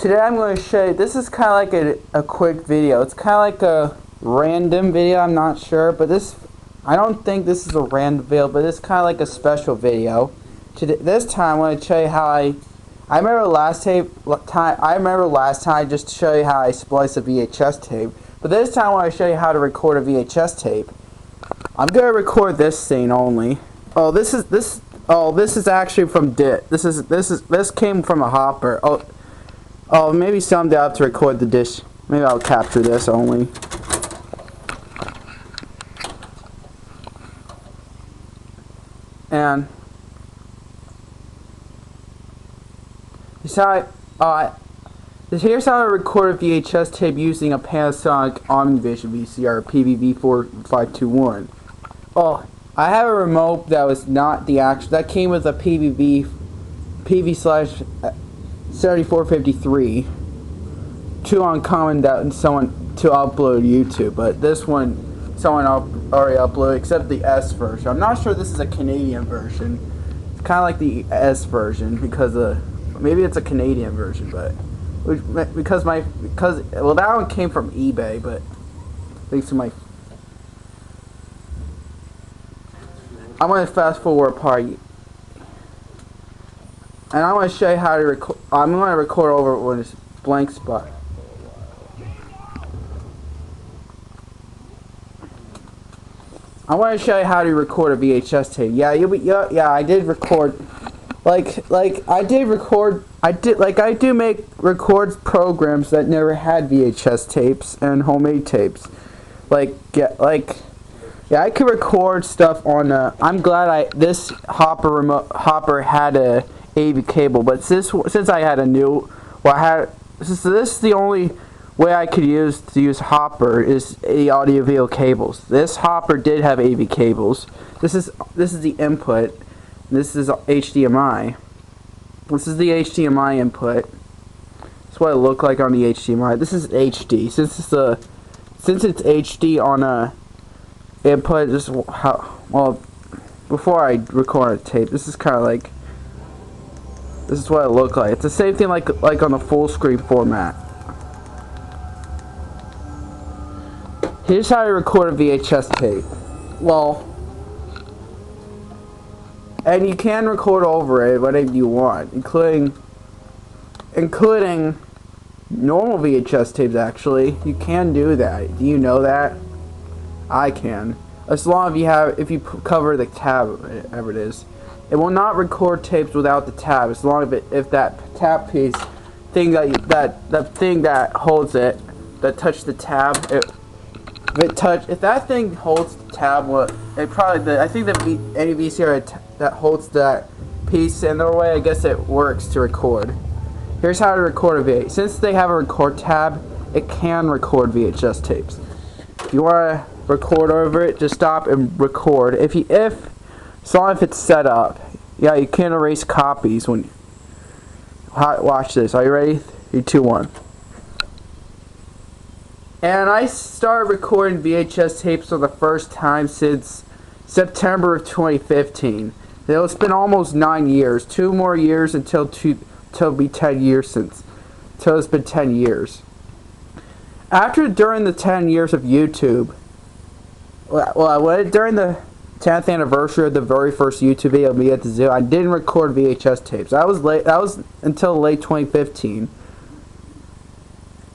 Today I'm going to show you, this is kind of like a quick video. It's kind of like a random video, I'm not sure, but I don't think this is a random video, but it's kind of like a special video. This time I'm going to show you how I remember last time I just showed you how I spliced a VHS tape, but this time I want to show you how to record a VHS tape. I'm going to record this scene only. This is actually from DIT. This came from a hopper. Maybe someday I'll have to record the dish. Maybe I'll capture this only. And here's how I record a VHS tape using a Panasonic Omnivision VCR PVV4521. I have a remote that was not the actual. That came with a PV/7453. Too uncommon that someone to upload YouTube, but this one someone already uploaded, except the S version. I'm not sure this is a Canadian version. It's kind of like the S version because maybe it's a Canadian version, but because that one came from eBay, but thanks to I'm going to fast forward part, and I'm going to show you how to record. I'm going to record over when it's blank spot. I want to show you how to record a VHS tape. Yeah, I did record. I do make record programs that never had VHS tapes and homemade tapes. I could record stuff on I'm glad this hopper had a AV cable, but since I had a new, this is the only way I could use hopper is the audio video cables. This hopper did have AV cables. This is the input. This is HDMI. This is the HDMI input. That's what it looked like on the HDMI. This is HD. Since it's HD on a input, before I record a tape, this is kind of like, this is what it looked like. It's the same thing like on the full screen format. Here's how you record a VHS tape. And you can record over it whatever you want, including normal VHS tapes. Actually, you can do that. Do you know that? I can, as long as if you cover the tab, whatever it is. It will not record tapes without the tab, as long as if that tab piece thing that thing that holds it, that touch the tab, if that thing holds the tab, I think any VCR that holds that piece in their way, I guess it works to record. Here's how to record a VHS. Since they have a record tab, it can record VHS tapes. If you want to record over it, just stop and record. As long as it's set up. Yeah, you can erase copies when. Watch this. Are you ready? 3, 2, 1. And I started recording VHS tapes for the first time since September of 2015. It's been almost 9 years. 2 more years until it'll be 10 years until it's been 10 years. During the 10 years of YouTube, during the 10th anniversary of the very first YouTube video, me at the zoo, I didn't record VHS tapes. That was until late 2015.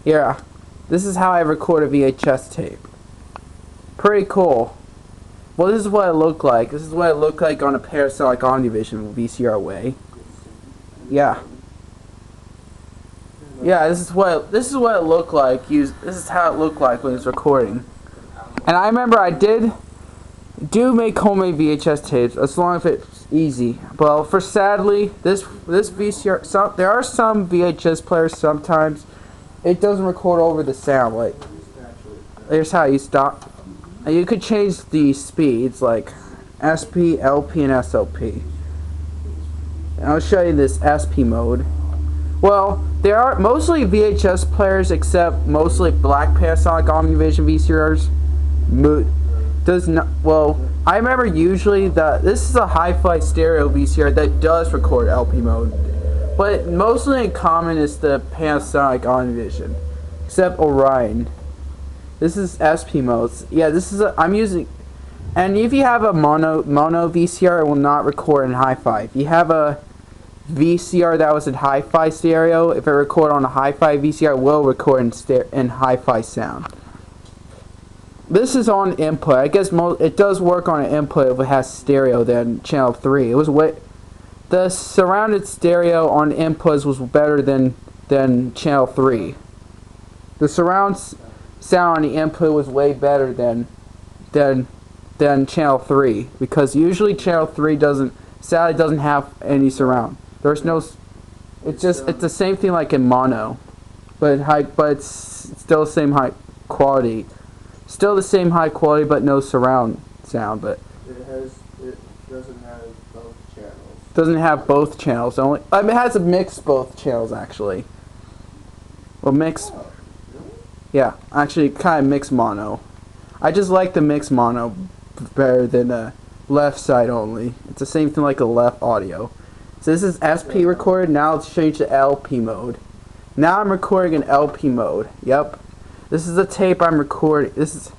Yeah, this is how I record a VHS tape. Pretty cool. Well, this is what it looked like. This is what it looked like on a Panasonic Omnivision VCR way. Yeah. Yeah, this is what it looked like. This is how it looked like when it's recording. And I remember I do make homemade VHS tapes as long as it's easy. Well, sadly, this VCR, there are some VHS players sometimes it doesn't record over the sound. Here's how you stop. And you could change the speeds like SP, LP, and SLP. And I'll show you this SP mode. Well, there are mostly VHS players, except mostly black Panasonic Omnivision VCRs. I remember usually this is a hi-fi stereo VCR that does record LP mode. But mostly in common is the Panasonic OmniVision, except Orion. This is SP modes. Yeah, this is I'm using, and if you have a mono VCR, it will not record in hi-fi. If you have a VCR that was in hi-fi stereo, if it record on a hi-fi VCR, it will record in hi-fi sound. This is on input. I guess it does work on an input if it has stereo than channel 3. It was the surrounded stereo on inputs was better than channel 3. The surround sound on the input was way better than channel 3, because usually channel 3 sadly doesn't have any surround. There's no, it's the same thing like in mono, but it's still the same high quality. Still the same high quality, but no surround sound. But it doesn't have both channels. Doesn't have both channels. Only it has a mix both channels actually. Well, mix. Oh, really? Yeah, actually, kind of mix mono. I just like the mix mono better than the left side only. It's the same thing like a left audio. So this is SP recorded. Now let's change to LP mode. Now I'm recording in LP mode. Yep. This is the tape I'm recording. This is,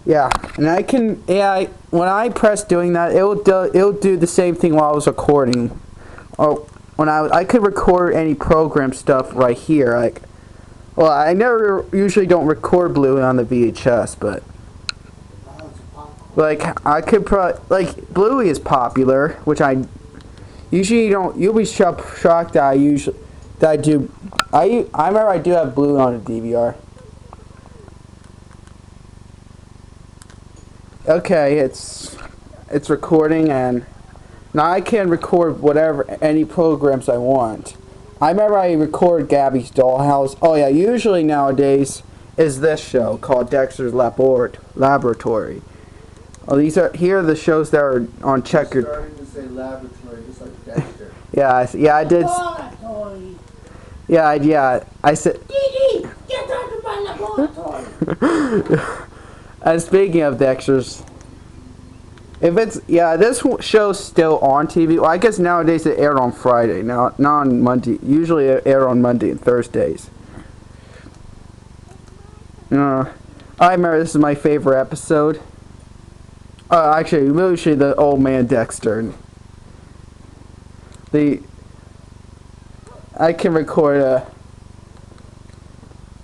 yeah, and I can, when I press doing that, it'll do the same thing while I was recording. Or when I could record any program stuff right here. Like, well, I never usually don't record Bluey on the VHS, but like I could like Bluey is popular, which I usually don't. You'll be shocked that I do. I remember I do have Bluey on a DVR. Okay, it's recording, and now I can record any programs I want. I remember I record Gabby's Dollhouse. Oh yeah, usually nowadays is this show called Dexter's Laboratory. Oh, here are the shows that are on Checkered. You're starting to say laboratory, just like Dexter. Yeah, I did. Laboratory. Yeah, I said. Dee, get out of my laboratory. And speaking of Dexter's, this show's still on TV. Well, I guess nowadays it aired on Friday, not on Monday. Usually it aired on Monday and Thursdays. I remember this is my favorite episode. Actually, usually the old man Dexter. I can record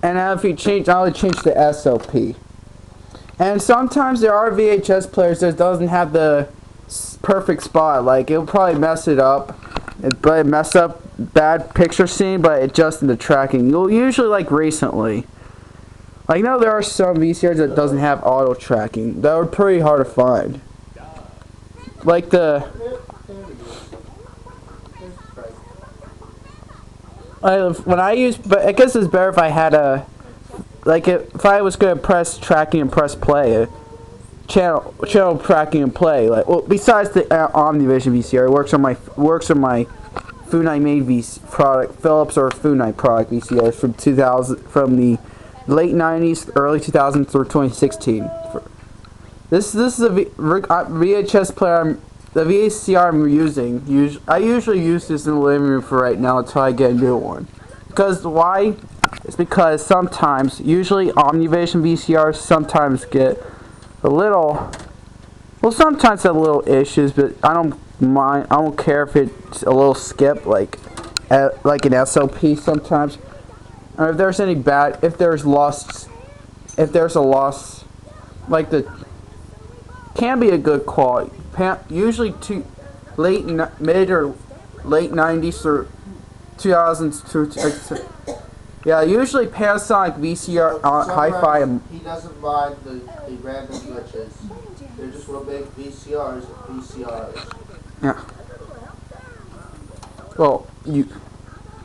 and now if you change, I'll change the SOP. And sometimes there are VHS players that doesn't have the perfect spot. Like, it'll probably mess it up. It'll probably mess up bad picture scene, but it just in the tracking. You'll usually, like, recently. Like, no, there are some VCRs that doesn't have auto tracking. That were pretty hard to find. Like when I use, but I guess it's better if I had a. Like if I was gonna press tracking and press play, channel tracking and play. Like, well, besides the OmniVision VCR, it works on my Funai made product, Philips or Funai product VCRs from the late 90s, early 2000s through 2016. This is a VHS player. The VCR I'm using. I usually use this in the living room for right now until I get a new one. Because why? It's because sometimes, usually OmniVision VCRs sometimes get a little, well, sometimes have little issues, but I don't mind. I don't care if it's a little skip, like an SOP sometimes. Or if there's if there's a loss, like can be a good quality. Usually mid or late 90s or 2000s to. Yeah, usually Panasonic VCR hi-fi. He doesn't mind the random glitches. They're just real big VCRs. Yeah. Well,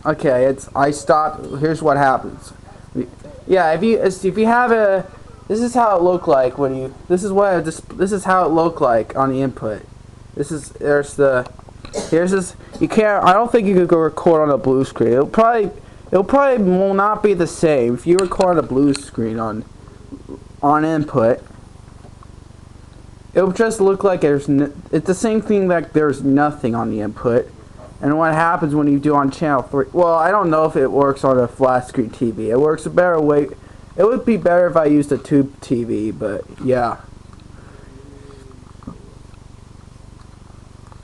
okay. I stopped. Here's what happens. Yeah, if you have a, this is how it looked like when you. This is how it looked like on the input. Here's this. You can't. I don't think you could go record on a blue screen. It'll probably will not be the same if you record a blue screen on input. It'll just look like it's the same thing, like there's nothing on the input. And what happens when you do on channel 3? Well, I don't know if it works on a flat screen TV. It works a better way. It would be better if I used a tube TV, but yeah.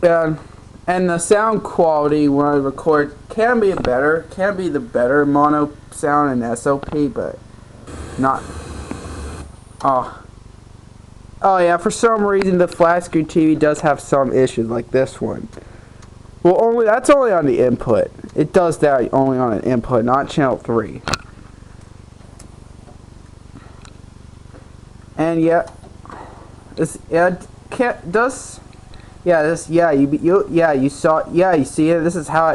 And the sound quality when I record can be better. Can be the better mono sound in SLP, but not. Oh yeah, for some reason the flat screen TV does have some issues like this one. Well, that's only on the input. It does that only on an input, not channel 3. And yeah, you see it.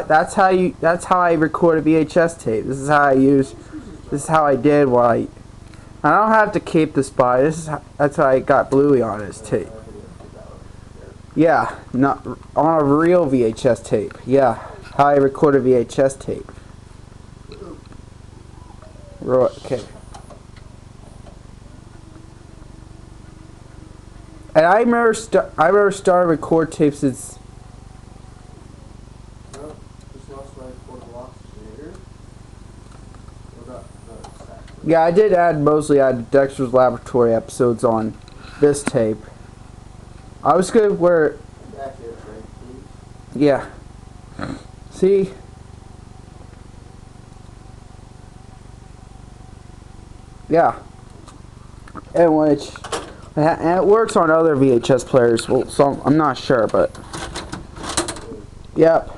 That's how I record a VHS tape. This is how I did I don't have to keep the spot. That's how I got Bluey on his tape. Yeah, not on a real VHS tape. Yeah, how I record a VHS tape. Okay. And I remember started record tapes since. Yeah, I did mostly add Dexter's Laboratory episodes on this tape. I was good where. Yeah. See? Yeah. And it works on other VHS players. Well, some I'm not sure, but yep.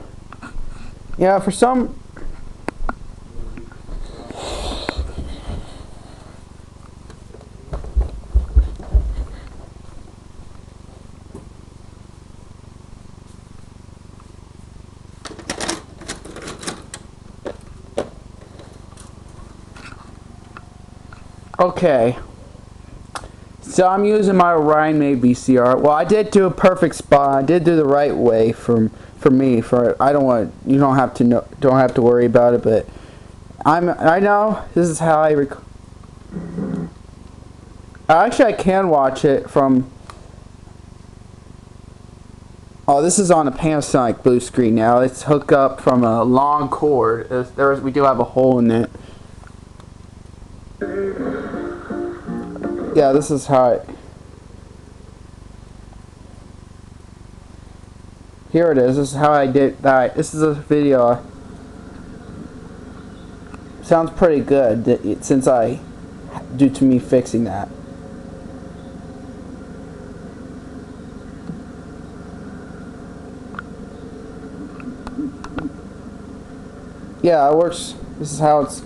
Yeah, for some. Okay. So I'm using my Orion made VCR. Well, I did do a perfect spot. I did do the right way for me. I don't want you don't have to worry about it. But I know this is how I record. Actually, I can watch it from. Oh, this is on a Panasonic blue screen now. It's hooked up from a long cord. We do have a hole in it. Yeah, this is how here it is. This is how I did that. This is a video. Sounds pretty good due to me fixing that. Yeah, it works. This is how it's.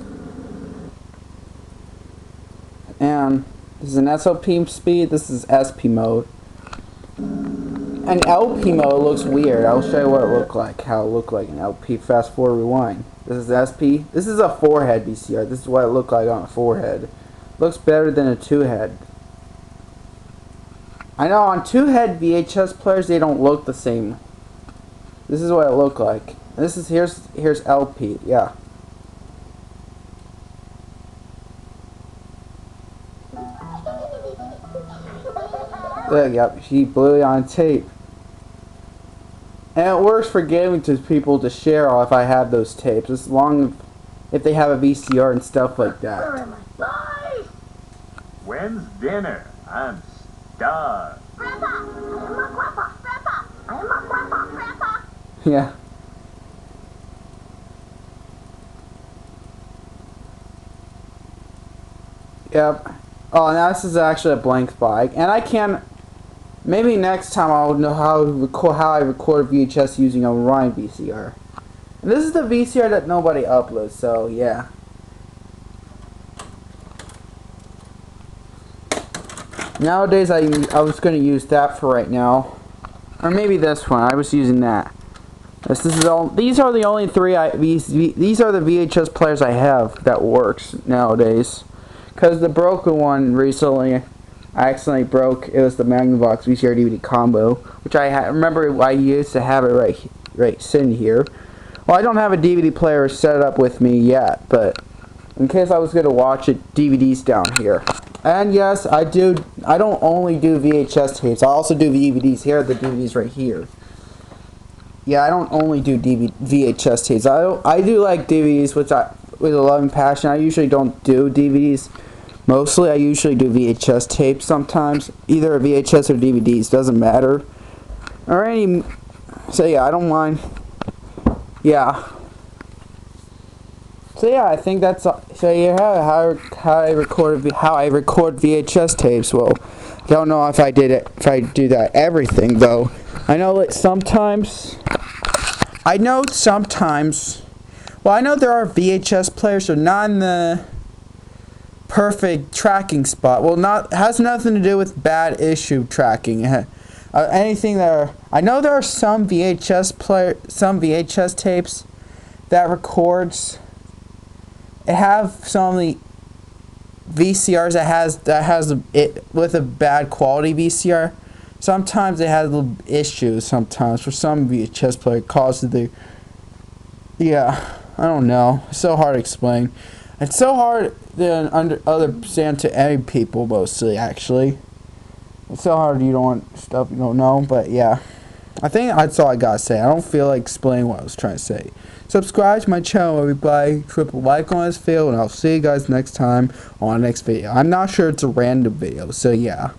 And this is an SLP speed, this is SP mode. And LP mode looks weird. I'll show you what it looked like, how it looked like in LP. Fast forward, rewind. This is SP. This is a 4-head VCR. This is what it looked like on a 4-head. Looks better than a 2-head. I know on 2-head VHS players they don't look the same. This is what it looked like. And here's LP, yeah. Yep, she blew it on tape. And it works for giving to people to share if I have those tapes, as long as if they have a VCR and stuff like that. When's dinner? I'm starved. Grandpa, I am a grandpa. Grandpa, I am a grandpa. Yeah. Yep. Oh, now this is actually a blank spot, and I can. Maybe next time I'll know how I record VHS using a Orion VCR. And this is the VCR that nobody uploads, so yeah. Nowadays I was going to use that for right now, or maybe this one. I was using that. These are the only three these are the VHS players I have that works nowadays. Because the broken one recently, I accidentally broke. It was the Magnavox VCR DVD combo, which remember I used to have it right sitting here. Well, I don't have a DVD player set up with me yet, but in case I was going to watch it, DVD's down here. And yes, I don't only do VHS tapes. I also do DVDs. Here are the DVDs right here. yeah, I don't only do VHS tapes. I do like DVDs, which with a loving passion. I usually don't do DVDs. Mostly, I usually do VHS tapes sometimes. Either a VHS or DVDs, doesn't matter. Or any. So yeah, I don't mind. Yeah. So yeah, I think that's so yeah how I record VHS tapes. Well, I don't know if I do that everything though. I know like sometimes. Well, I know there are VHS players, so not in the perfect tracking spot. Well, has nothing to do with bad issue tracking. Anything I know there are some VHS tapes that records. It have some of the VCRs that has it with a bad quality VCR. Sometimes it has little issues. Sometimes for some VHS player, it causes the. Yeah, I don't know. It's so hard to explain. It's so hard to understand to any people mostly. Actually, it's so hard. You don't want stuff you don't know. But yeah, I think that's all I gotta say. I don't feel like explaining what I was trying to say. Subscribe to my channel, everybody. Triple like on this video, and I'll see you guys next time on the next video. I'm not sure it's a random video, so yeah.